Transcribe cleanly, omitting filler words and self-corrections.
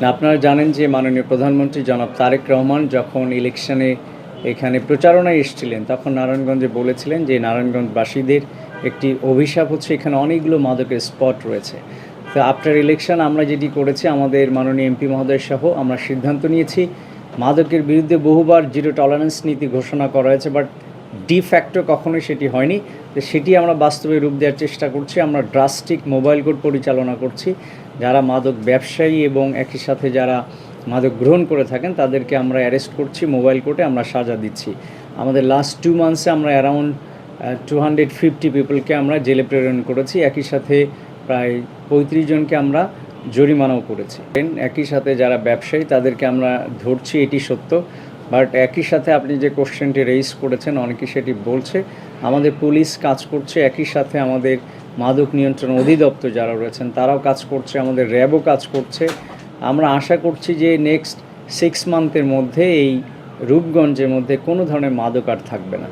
না, আপনারা জানেন যে মাননীয় প্রধানমন্ত্রী জনাব তারেক রহমান যখন ইলেকশনে এখানে প্রচারণায় এসেছিলেন তখন নারায়ণগঞ্জে বলেছিলেন যে নারায়ণগঞ্জবাসীদের একটি অভিশাপ হচ্ছে এখানে অনেকগুলো মাদকের স্পট রয়েছে। তো আফটার ইলেকশন আমরা যেটি করেছি, আমাদের মাননীয় এমপি মহোদয় সহ আমরা সিদ্ধান্ত নিয়েছি মাদকের বিরুদ্ধে বহুবার জিরো টলারেন্স নীতি ঘোষণা করা হয়েছে, বাট ডি ফ্যাক্টো কখনোই সেটি হয়নি। তো সেটি আমরা বাস্তবে রূপ দেওয়ার চেষ্টা করছি। আমরা ড্রাস্টিক মোবাইল কোর্ট পরিচালনা করছি। যারা মাদক ব্যবসায়ী এবং একই সাথে যারা মাদক গ্রহণ করে থাকেন তাদেরকে আমরা অ্যারেস্ট করছি, মোবাইল কোর্টে আমরা সাজা দিচ্ছি। আমাদের লাস্ট 2 মান্থসে আমরা অ্যারাউন্ড 250 পিপলকে আমরা জেলে প্রেরণ করেছি। একই সাথে প্রায় 35 জনকে আমরা জরিমানাও করেছি। একই সাথে যারা ব্যবসায়ী তাদেরকে আমরা ধরছি, এটি সত্য। বাট একই সাথে আপনি যে কোশ্চেনটি রেইজ করেছেন, অনেকেই সেটি বলছে। আমাদের পুলিশ কাজ করছে, একই সাথে আমাদের মাদক নিয়ন্ত্রণ অধিদপ্তর যারা রয়েছেন তারাও কাজ করছে, আমাদের র্যাবও কাজ করছে। আমরা আশা করছি যে নেক্সট 6 মান্থের মধ্যে এই রূপগঞ্জের মধ্যে কোনো ধরনের মাদক আর থাকবে না।